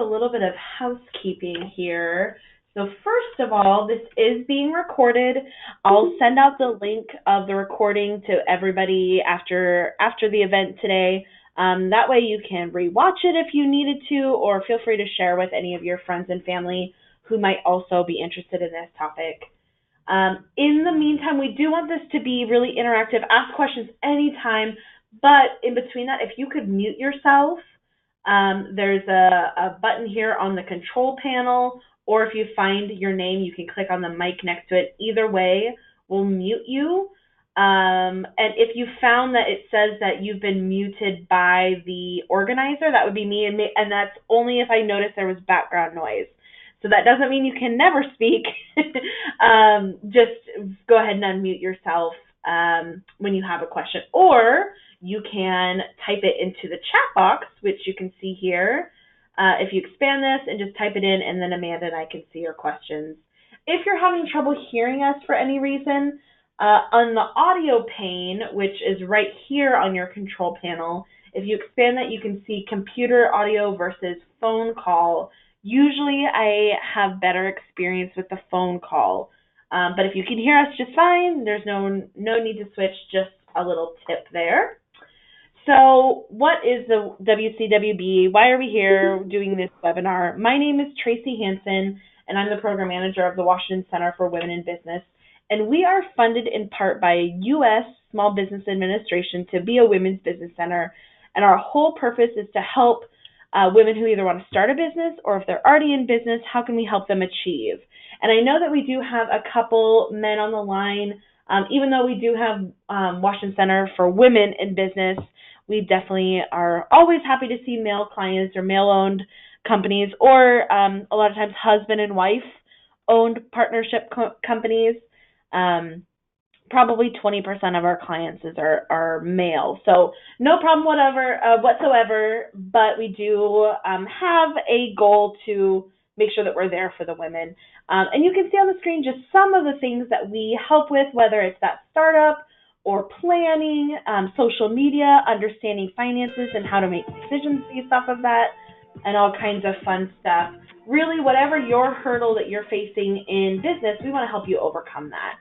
a little bit of housekeeping here. So first of all, this is being recorded. I'll send out the link of the recording to everybody after the event today. That way you can rewatch it if you needed to, or feel free to share with any of your friends and family who might also be interested in this topic. In the meantime, we do want this to be really interactive. Ask questions anytime, but in between that, if you could mute yourself, there's a button here on the control panel, or if you find your name, you can click on the mic next to it. Either way, we'll mute you. And if you found that it says that you've been muted by the organizer, that would be me, and that's only if I notice there was background noise. So that doesn't mean you can never speak. Just go ahead and unmute yourself when you have a question. Or you can type it into the chat box, which you can see here. If you expand this and just type it in, and then Amanda and I can see your questions. If you're having trouble hearing us for any reason, on the audio pane, which is right here on your control panel, if you expand that, you can see computer audio versus phone call. Usually I have better experience with the phone call, but if you can hear us just fine, there's no need to switch, just a little tip there. So what is the WCWB? Why are we here doing this webinar? My name is Tracy Hansen, and I'm the program manager of the Washington Center for Women in Business, and we are funded in part by U.S. Small Business Administration to be a women's business center, and our whole purpose is to help women who either want to start a business, or if they're already in business, how can we help them achieve? And I know that we do have a couple men on the line. Even though we do have Washington Center for Women in Business, we definitely are always happy to see male clients or male-owned companies, or a lot of times husband and wife-owned partnership companies. Probably 20% of our clients are male, so no problem whatsoever, but we do have a goal to make sure that we're there for the women. And you can see on the screen just some of the things that we help with, whether it's that startup or planning, social media, understanding finances and how to make decisions based off of that, and all kinds of fun stuff. Really, whatever your hurdle that you're facing in business, we want to help you overcome that.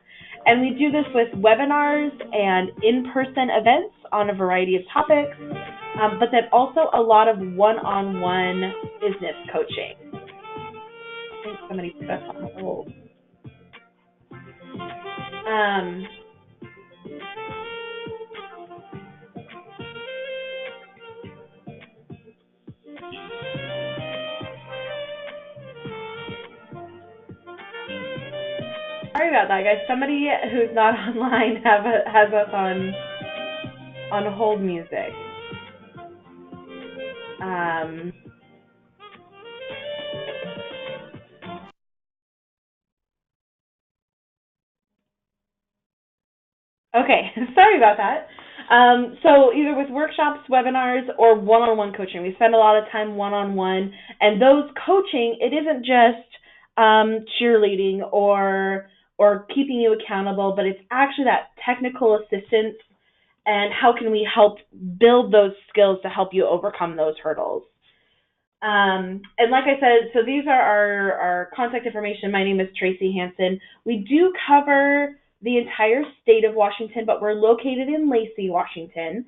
And we do this with webinars and in-person events on a variety of topics, but then also a lot of one-on-one business coaching. I think somebody put us on hold. Sorry about that, guys. Somebody who's not online has us on hold music. Okay, sorry about that. So either with workshops, webinars, or one-on-one coaching, we spend a lot of time one-on-one, and those coaching, it isn't just cheerleading or keeping you accountable, but it's actually that technical assistance and how can we help build those skills to help you overcome those hurdles. And like I said, so these are our contact information. My name is Tracy Hansen. We do cover the entire state of Washington, but we're located in Lacey, Washington.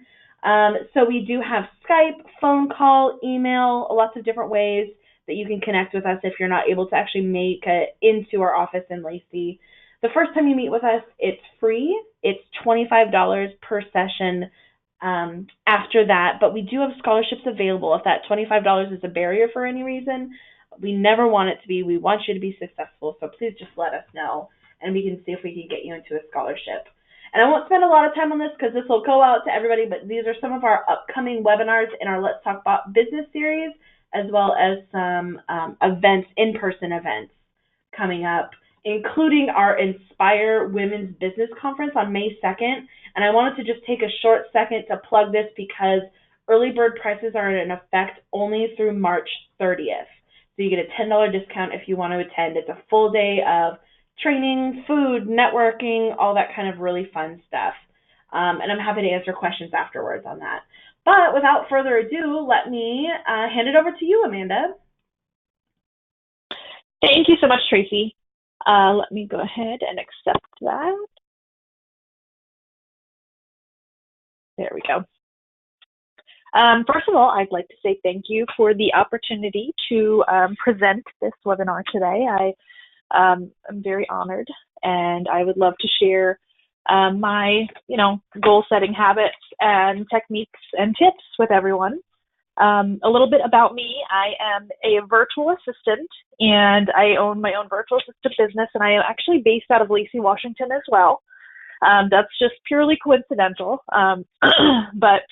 So we do have Skype, phone call, email, lots of different ways that you can connect with us if you're not able to actually make it into our office in Lacey. The first time you meet with us, it's free. It's $25 per session after that, but we do have scholarships available. If that $25 is a barrier for any reason, we never want it to be. We want you to be successful, so please just let us know, and we can see if we can get you into a scholarship. And I won't spend a lot of time on this because this will go out to everybody, but these are some of our upcoming webinars in our Let's Talk About Business series, as well as some events, in-person events coming up, including our Inspire Women's Business Conference on May 2nd. And I wanted to just take a short second to plug this because early bird prices are in effect only through March 30th. So you get a $10 discount if you want to attend. It's a full day of training, food, networking, all that kind of really fun stuff. And I'm happy to answer questions afterwards on that. But without further ado, let me hand it over to you, Amanda. Thank you so much, Tracy. Let me go ahead and accept that. There we go. First of all, I'd like to say thank you for the opportunity to present this webinar today. I'm very honored, and I would love to share my, goal setting habits and techniques and tips with everyone. A little bit about me. I am a virtual assistant, and I own my own virtual assistant business, and I am actually based out of Lacey, Washington as well. That's just purely coincidental, but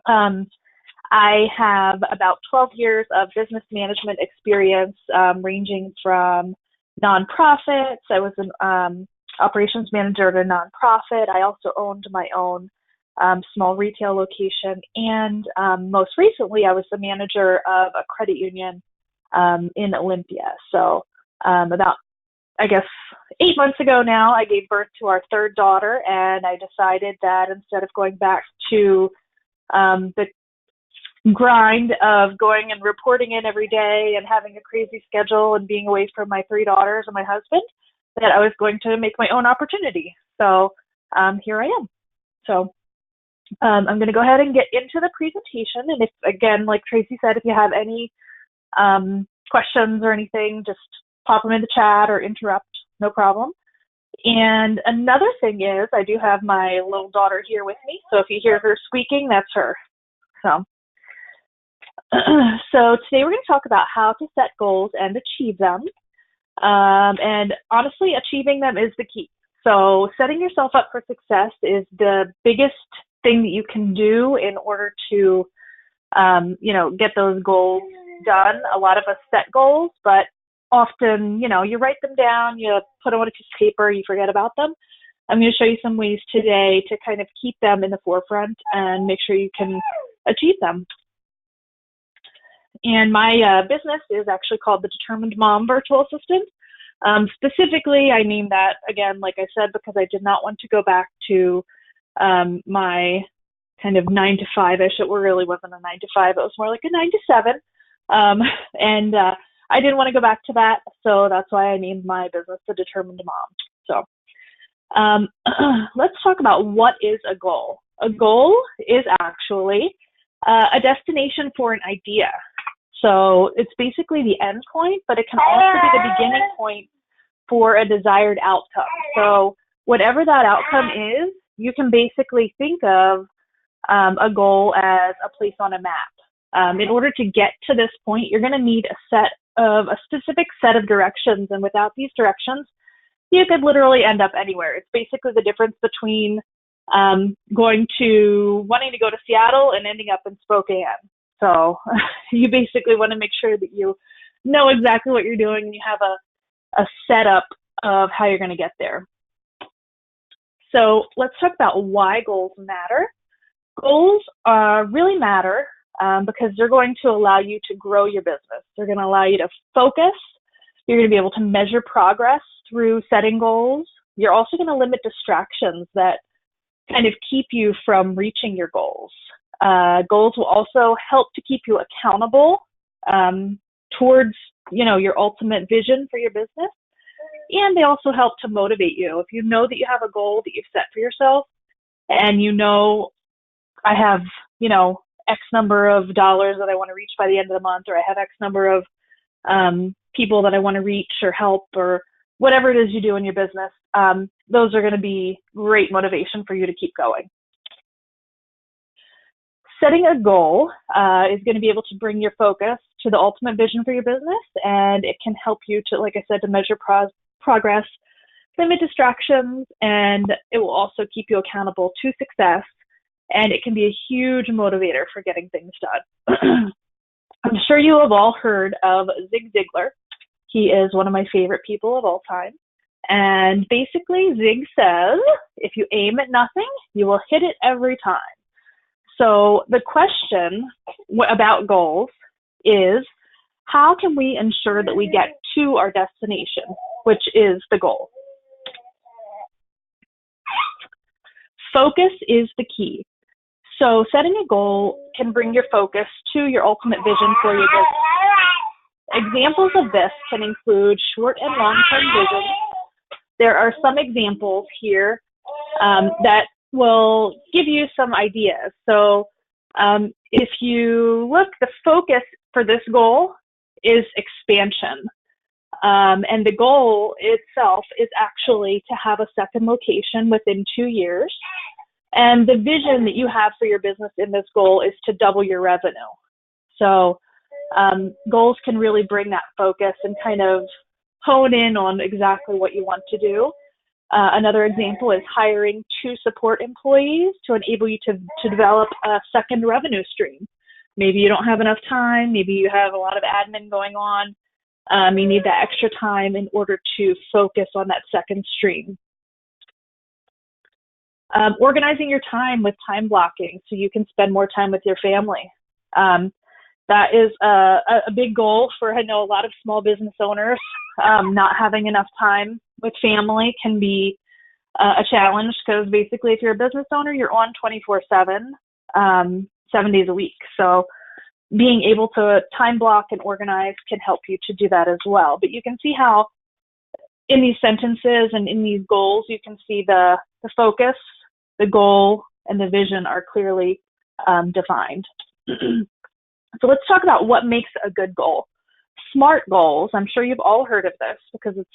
I have about 12 years of business management experience, ranging from nonprofits. I was an operations manager at a nonprofit. I also owned my own small retail location, and most recently I was the manager of a credit union in Olympia. So about, I guess, 8 months ago now, I gave birth to our third daughter, and I decided that instead of going back to the grind of going and reporting in every day and having a crazy schedule and being away from my 3 daughters and my husband, that I was going to make my own opportunity. So here I am. So I'm going to go ahead and get into the presentation. And if, again, like Tracy said, if you have any questions or anything, just pop them in the chat or interrupt, no problem. And another thing is, I do have my little daughter here with me. So if you hear her squeaking, that's her. So today we're going to talk about how to set goals and achieve them. And honestly, achieving them is the key. So setting yourself up for success is the biggest thing that you can do in order to, get those goals done. A lot of us set goals, but often, you write them down, you put them on a piece of paper, you forget about them. I'm going to show you some ways today to kind of keep them in the forefront and make sure you can achieve them. And my business is actually called the Determined Mom Virtual Assistant. Specifically, I named that, again, like I said, because I did not want to go back to my kind of 9 to 5-ish. It really wasn't a 9 to 5. It was more like a 9 to 7. And I didn't want to go back to that. So that's why I named my business the Determined Mom. So let's talk about what is a goal. A goal is actually a destination for an idea. So it's basically the end point, but it can also be the beginning point for a desired outcome. So whatever that outcome is, you can basically think of a goal as a place on a map. In order to get to this point, you're going to need a specific set of directions. And without these directions, you could literally end up anywhere. It's basically the difference between wanting to go to Seattle and ending up in Spokane. So you basically want to make sure that you know exactly what you're doing and you have a setup of how you're going to get there. So let's talk about why goals matter. Goals really matter because they're going to allow you to grow your business. They're going to allow you to focus. You're going to be able to measure progress through setting goals. You're also going to limit distractions that kind of keep you from reaching your goals. Goals will also help to keep you accountable towards, your ultimate vision for your business. And they also help to motivate you. If you know that you have a goal that you've set for yourself and I have, X number of dollars that I want to reach by the end of the month, or I have X number of people that I want to reach or help, or whatever it is you do in your business, those are going to be great motivation for you to keep going. Setting a goal is going to be able to bring your focus to the ultimate vision for your business, and it can help you to, like I said, to measure progress, limit distractions, and it will also keep you accountable to success, and it can be a huge motivator for getting things done. I'm sure you have all heard of Zig Ziglar. He is one of my favorite people of all time. And basically, Zig says, if you aim at nothing, you will hit it every time. So the question about goals is, how can we ensure that we get to our destination, which is the goal? Focus is the key. So setting a goal can bring your focus to your ultimate vision for your business. examples of this can include short and long-term visions. There are some examples here that will give you some ideas. So if you look, the focus for this goal is expansion. And the goal itself is actually to have a second location within 2 years. And the vision that you have for your business in this goal is to double your revenue. So goals can really bring that focus and kind of hone in on exactly what you want to do. Another example is hiring 2 support employees to enable you to develop a second revenue stream. Maybe you don't have enough time. Maybe you have a lot of admin going on. You need that extra time in order to focus on that second stream. Organizing your time with time blocking so you can spend more time with your family. That is a big goal for, I know, a lot of small business owners. Not having enough time with family can be a challenge, because basically if you're a business owner, you're on 24/7, 7 days a week. So being able to time block and organize can help you to do that as well. But you can see how in these sentences and in these goals, you can see the focus, the goal, and the vision are clearly defined. So let's talk about what makes a good goal. SMART goals, I'm sure you've all heard of this because it's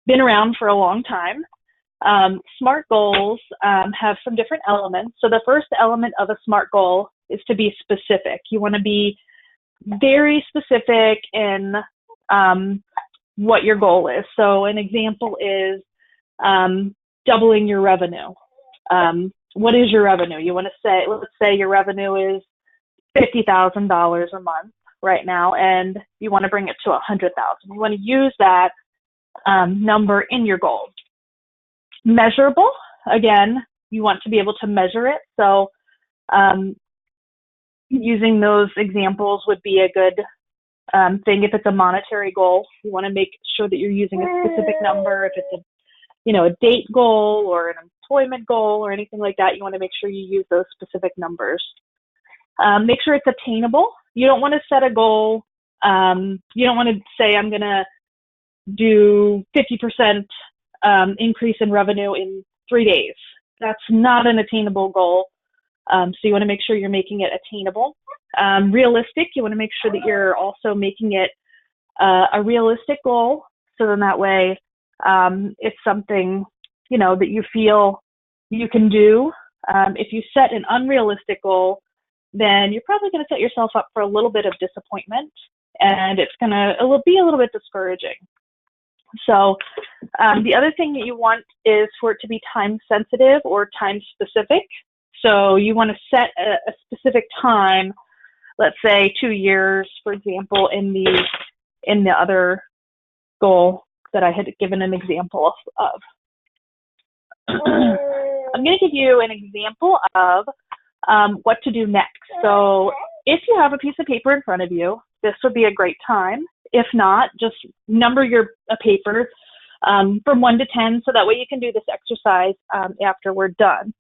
been around for a long time. SMART goals have some different elements. So the first element of a SMART goal is to be specific. You want to be very specific in what your goal is. So an example is doubling your revenue. What is your revenue? You want to say, let's say your revenue is $50,000 a month right now, and you want to bring it to $100,000. You want to use that number in your goal. Measurable, again, you want to be able to measure it. So using those examples would be a good thing. If it's a monetary goal, you want to make sure that you're using a specific number. If it's a date goal or an employment goal or anything like that, you want to make sure you use those specific numbers. Make sure it's attainable. You don't want to set a goal. You don't want to say, I'm going to do 50% increase in revenue in 3 days. That's not an attainable goal. So you want to make sure you're making it attainable. Realistic, you want to make sure that you're also making it a realistic goal. So then that way it's something, that you feel you can do. If you set an unrealistic goal, then you're probably going to set yourself up for a little bit of disappointment, and it'll be a little bit discouraging. So the other thing that you want is for it to be time sensitive or time specific. So you want to set a specific time, let's say 2 years, for example, in the other goal that I had given an example of. I'm going to give you an example of what to do next. So if you have a piece of paper in front of you, this would be a great time. If not, just number your paper from 1 to 10, so that way you can do this exercise after we're done.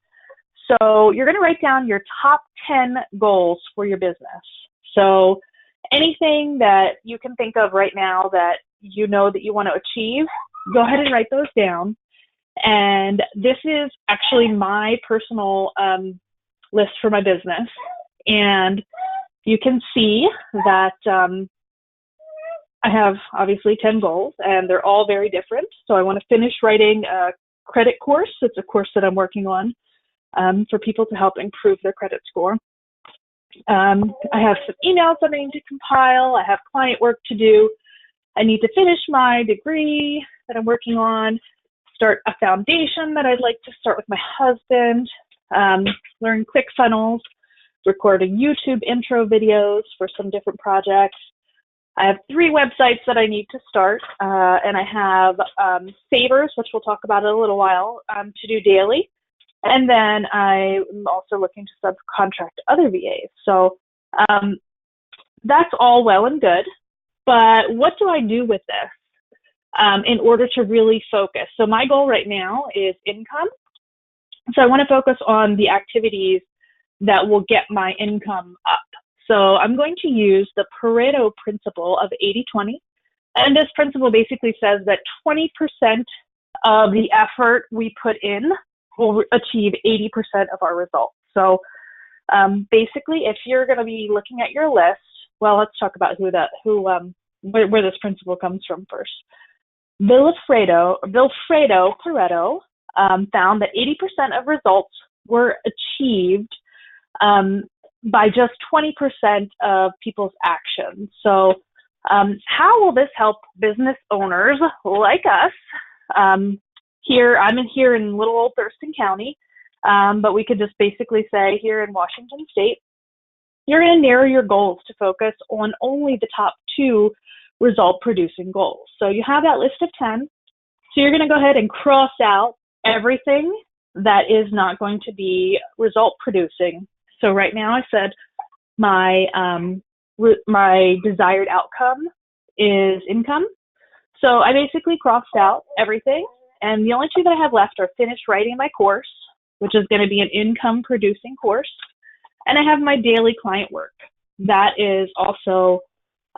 So you're going to write down your top 10 goals for your business. So anything that you can think of right now that you know that you want to achieve, go ahead and write those down. And this is actually my personal list for my business. And you can see that I have obviously 10 goals, and they're all very different. So I want to finish writing a credit course. It's a course that I'm working on for people to help improve their credit score. I have some emails that I need to compile. I have client work to do. I need to finish my degree that I'm working on, start a foundation that I'd like to start with my husband, learn ClickFunnels, recording YouTube intro videos for some different projects. I have 3 websites that I need to start, and I have favors, which we'll talk about in a little while, to do daily. And then I'm also looking to subcontract other VAs. So that's all well and good, but what do I do with this in order to really focus? So my goal right now is income. So I want to focus on the activities that will get my income up. So I'm going to use the Pareto Principle of 80-20. And this principle basically says that 20% of the effort we put in will achieve 80% of our results. So basically, if you're going to be looking at your list, well, let's talk about where this principle comes from first. Vilfredo Pareto found that 80% of results were achieved by just 20% of people's actions. So how will this help business owners like us? I'm here in little old Thurston County, but we could just basically say here in Washington State, you're going to narrow your goals to focus on only the top 2 result-producing goals. So you have that list of 10. So you're going to go ahead and cross out everything that is not going to be result-producing. So right now I said my desired outcome is income. So I basically crossed out everything. And the only 2 that I have left are finish writing my course, which is going to be an income-producing course. And I have my daily client work. That is also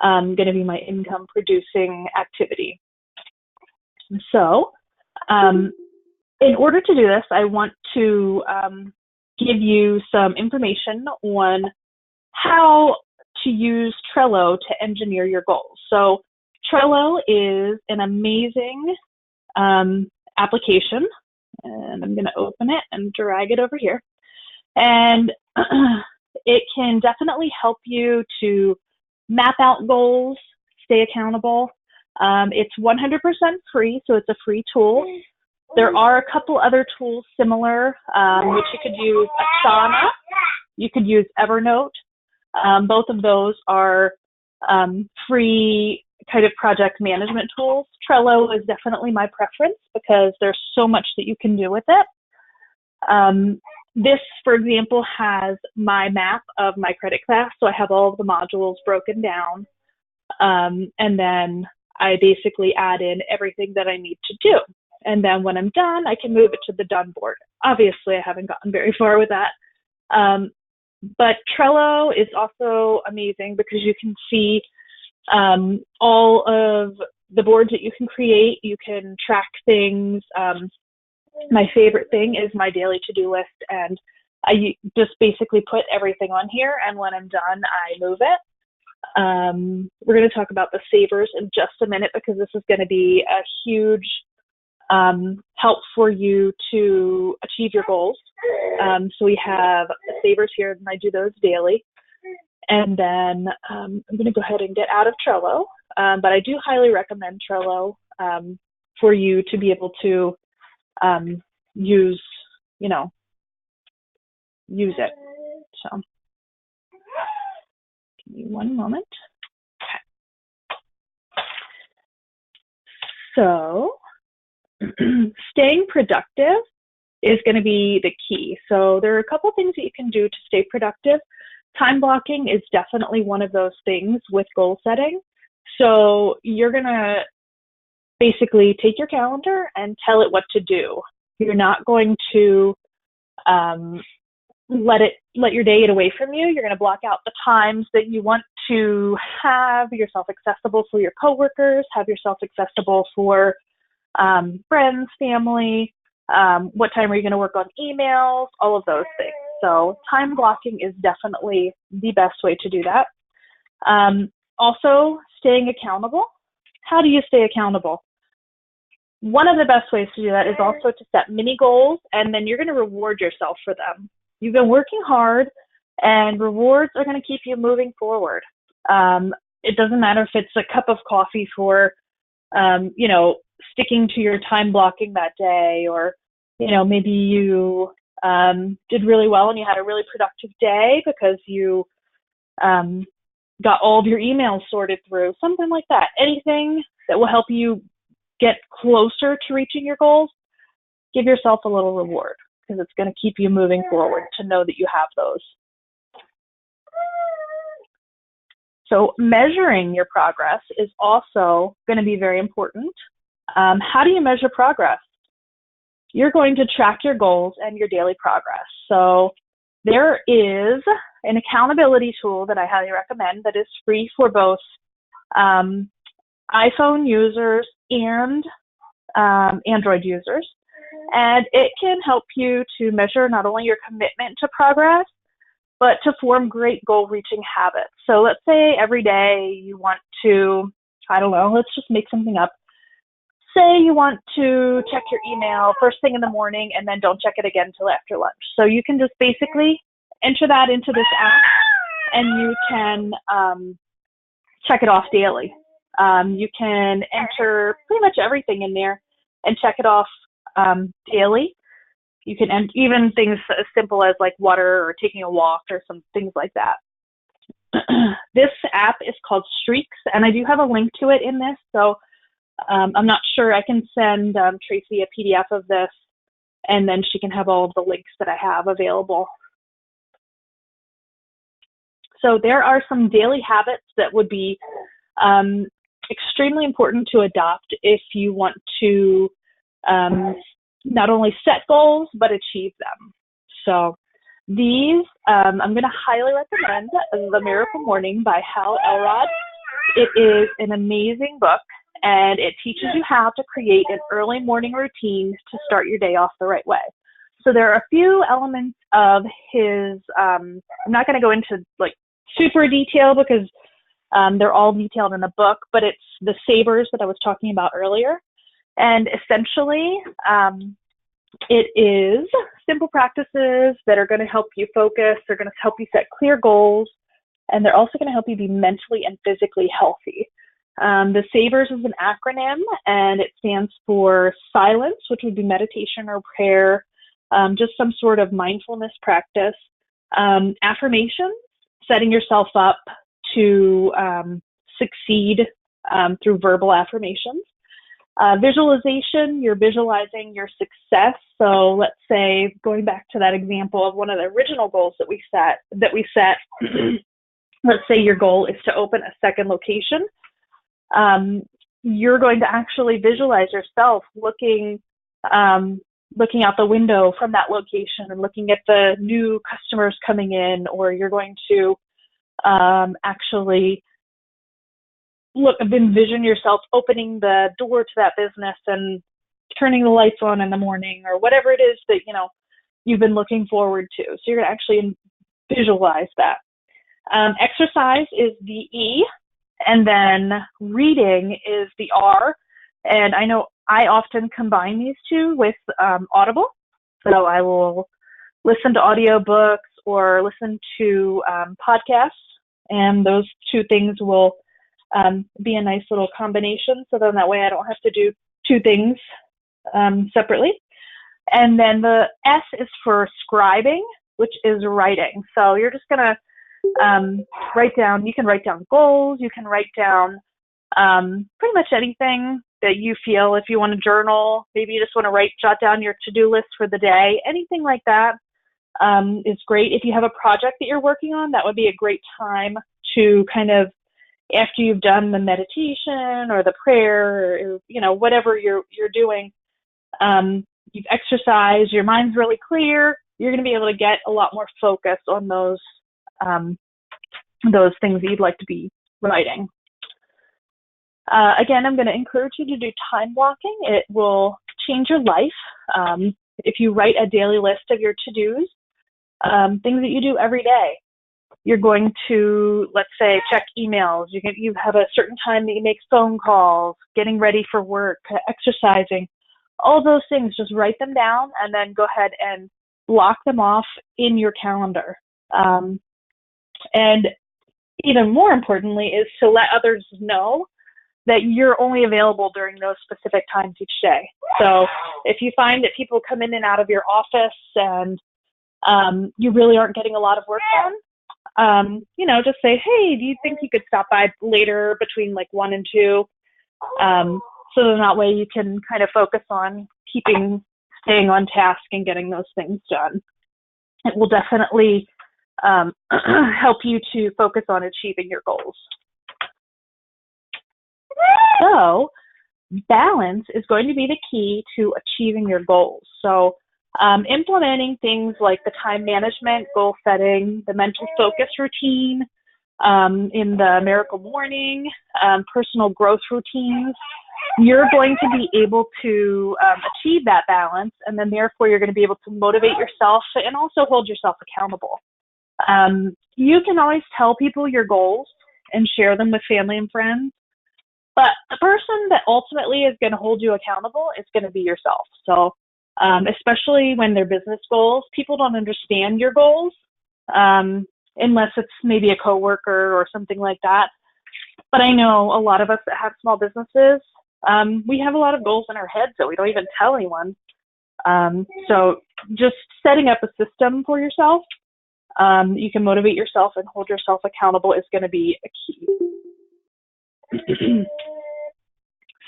going to be my income-producing activity. So in order to do this, I want to give you some information on how to use Trello to engineer your goals. So Trello is an amazing application, and I'm going to open it and drag it over here. And it can definitely help you to map out goals, stay accountable. It's 100% free, so it's a free tool. There are a couple other tools similar, which you could use Asana. You could use Evernote. Both of those are free kind of project management tools. Trello is definitely my preference because there's so much that you can do with it. This, for example, has my map of my credit class, so I have all of the modules broken down, and then I basically add in everything that I need to do. And then when I'm done, I can move it to the done board. Obviously, I haven't gotten very far with that. But Trello is also amazing because you can see all of the boards that you can create. You can track things. My favorite thing is my daily to-do list, and I just basically put everything on here, and when I'm done, I move it. We're going to talk about the savers in just a minute because this is going to be a huge help for you to achieve your goals. So we have the savers here, and I do those daily. And then I'm going to go ahead and get out of Trello, but I do highly recommend Trello for you to be able to use it. So give me one moment. Okay. So staying productive is going to be the key. So there are a couple things that you can do to stay productive. Time blocking is definitely one of those things with goal setting. So you're going to basically take your calendar and tell it what to do. You're not going to let your day get away from you. You're going to block out the times that you want to have yourself accessible for your coworkers, have yourself accessible for friends, family. What time are you going to work on emails? All of those things. So time blocking is definitely the best way to do that. Also, staying accountable. How do you stay accountable? One of the best ways to do that is also to set mini goals, and then you're going to reward yourself for them. You've been working hard, and rewards are going to keep you moving forward. It doesn't matter if it's a cup of coffee for, sticking to your time blocking that day, or, maybe you did really well and you had a really productive day because you got all of your emails sorted through, something like that. Anything that will help you get closer to reaching your goals, give yourself a little reward because it's going to keep you moving forward to know that you have those. So measuring your progress is also going to be very important. How do you measure progress? You're going to track your goals and your daily progress. So there is an accountability tool that I highly recommend that is free for both iPhone users and Android users. And it can help you to measure not only your commitment to progress, but to form great goal-reaching habits. So let's say every day you want to, I don't know, let's just make something up. Say you want to check your email first thing in the morning and then don't check it again until after lunch. So you can just basically enter that into this app and you can check it off daily. You can enter pretty much everything in there and check it off daily. You can even things as simple as like water or taking a walk or some things like that. This app is called Streaks, and I do have a link to it in this. So I'm not sure. I can send Tracy a PDF of this, and then she can have all of the links that I have available. So there are some daily habits that would be extremely important to adopt if you want to not only set goals, but achieve them. So these, I'm going to highly recommend The Miracle Morning by Hal Elrod. It is an amazing book, and it teaches you how to create an early morning routine to start your day off the right way. So there are a few elements of his, I'm not going to go into like super detail because they're all detailed in the book, but it's the savers that I was talking about earlier. And essentially, it is simple practices that are going to help you focus. They're going to help you set clear goals, and they're also going to help you be mentally and physically healthy. The SAVERS is an acronym, and it stands for silence, which would be meditation or prayer, just some sort of mindfulness practice. Affirmations, setting yourself up to succeed through verbal affirmations. Visualization, you're visualizing your success. So let's say, going back to that example of one of the original goals that we set, let's say your goal is to open a second location. You're going to actually visualize yourself looking out the window from that location and looking at the new customers coming in, or you're going to actually envision yourself opening the door to that business and turning the lights on in the morning, or whatever it is that, you've been looking forward to. So you're going to actually visualize that. Exercise is the E, and then reading is the R. And I know I often combine these two with Audible. So I will listen to audiobooks or listen to podcasts, and those two things will be a nice little combination. So then that way I don't have to do two things separately. And then the S is for scribing, which is writing. So you're just going to write down, you can write down goals, you can write down pretty much anything that you feel. If you want to journal, maybe you just want to jot down your to-do list for the day, anything like that is great. If you have a project that you're working on, that would be a great time to kind of, after you've done the meditation or the prayer, or whatever you're doing, you've exercised, your mind's really clear, you're going to be able to get a lot more focus on those things that you'd like to be writing. Again, I'm going to encourage you to do time blocking. It will change your life. If you write a daily list of your to-dos, things that you do every day, you're going to, let's say, check emails. You have a certain time that you make phone calls, getting ready for work, exercising, all those things. Just write them down and then go ahead and block them off in your calendar. And even more importantly is to let others know that you're only available during those specific times each day. So if you find that people come in and out of your office and you really aren't getting a lot of work done, just say, hey, do you think you could stop by later between like 1 and 2? So then that way you can kind of focus on staying on task and getting those things done. It will definitely help you to focus on achieving your goals. So balance is going to be the key to achieving your goals. So implementing things like the time management, goal setting, the mental focus routine, in the Miracle Morning, personal growth routines, you're going to be able to achieve that balance, and then therefore you're going to be able to motivate yourself and also hold yourself accountable. You can always tell people your goals and share them with family and friends, but the person that ultimately is going to hold you accountable is going to be yourself. So especially when they're business goals, people don't understand your goals unless it's maybe a coworker or something like that. But I know a lot of us that have small businesses, we have a lot of goals in our heads that we don't even tell anyone. So just setting up a system for yourself, you can motivate yourself and hold yourself accountable is going to be a key.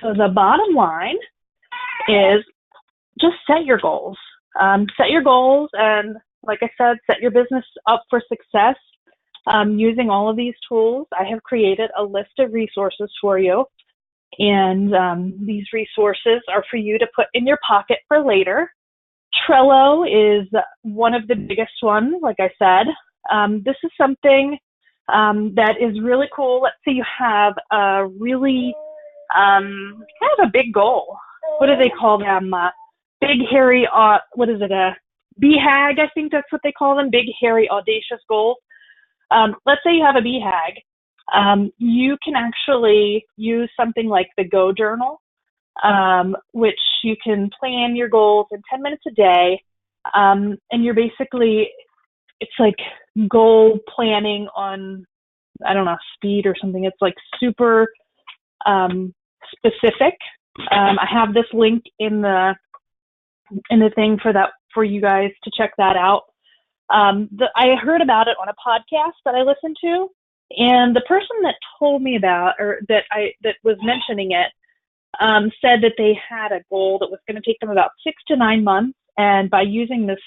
So the bottom line is just set your goals. Set your goals, and like I said, set your business up for success using all of these tools. I have created a list of resources for you, and these resources are for you to put in your pocket for later. Trello is one of the biggest ones, like I said. This is something that is really cool. Let's say you have a really kind of a big goal. What do they call them? Big, hairy, what is it? A BHAG, I think that's what they call them. Big, hairy, audacious goals. Let's say you have a BHAG. You can actually use something like the Go Journal, which you can plan your goals in 10 minutes a day. And you're basically, it's like goal planning on, I don't know, speed or something. It's like super specific. I have this link in the thing for you guys to check that out. I heard about it on a podcast that I listened to, and the person that told me about, or that was mentioning it, said that they had a goal that was going to take them about 6 to 9 months, and by using this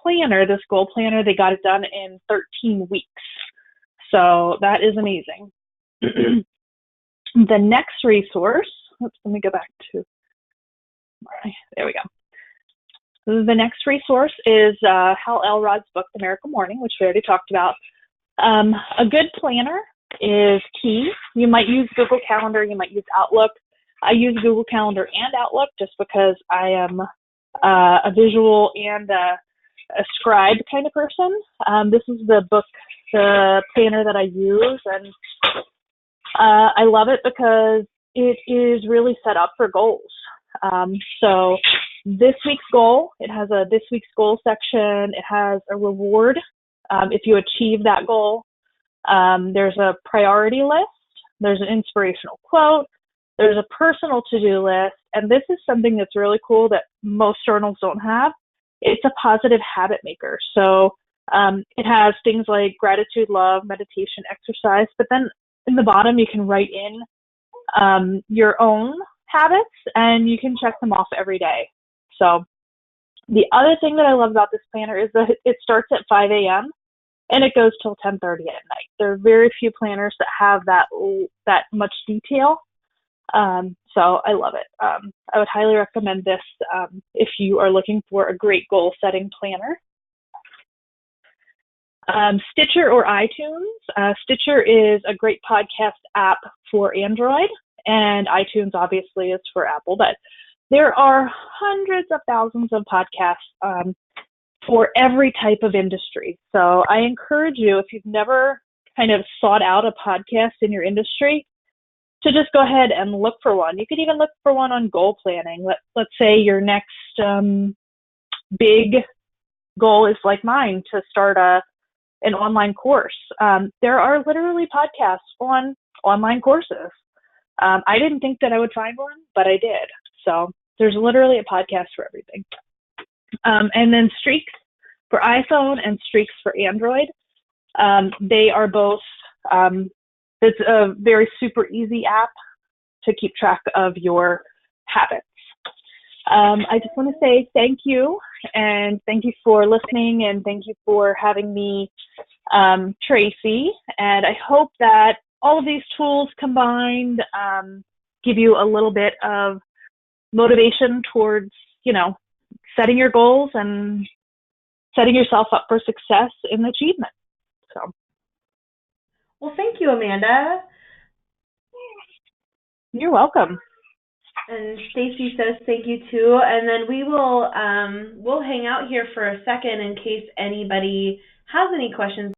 planner, this goal planner, they got it done in 13 weeks. So that is amazing. The next resource, let me go back to, there we go. The next resource is Hal Elrod's book, The Miracle Morning, which we already talked about. A good planner is key. You might use Google Calendar, you might use Outlook. I use Google Calendar and Outlook just because I am a visual and a scribe kind of person. This is the planner that I use, and I love it because it is really set up for goals. So this week's goal, it has a this week's goal section. It has a reward if you achieve that goal. There's a priority list. There's an inspirational quote. There's a personal to-do list. And this is something that's really cool that most journals don't have. It's a positive habit maker. So it has things like gratitude, love, meditation, exercise. But then in the bottom, you can write in your own habits, and you can check them off every day. So the other thing that I love about this planner is that it starts at 5 a.m. and it goes till 10:30 at night. There are very few planners that have that much detail. So I love it. I would highly recommend this if you are looking for a great goal setting planner. Stitcher or iTunes. Stitcher is a great podcast app for Android, and iTunes obviously is for Apple, but there are hundreds of thousands of podcasts for every type of industry. So I encourage you, if you've never kind of sought out a podcast in your industry, to just go ahead and look for one. You could even look for one on goal planning. Let's say your next big goal is like mine, to start an online course. There are literally podcasts on online courses. I didn't think that I would find one, but I did. So there's literally a podcast for everything. And then Streaks for iPhone and Streaks for Android. They are both, it's a very super easy app to keep track of your habits. I just want to say thank you, and thank you for listening, and thank you for having me, Tracy. And I hope that all of these tools combined give you a little bit of motivation towards, setting your goals and setting yourself up for success in achievement. So. Well, thank you, Amanda. You're welcome. And Stacy says thank you too. And then we'll hang out here for a second in case anybody has any questions.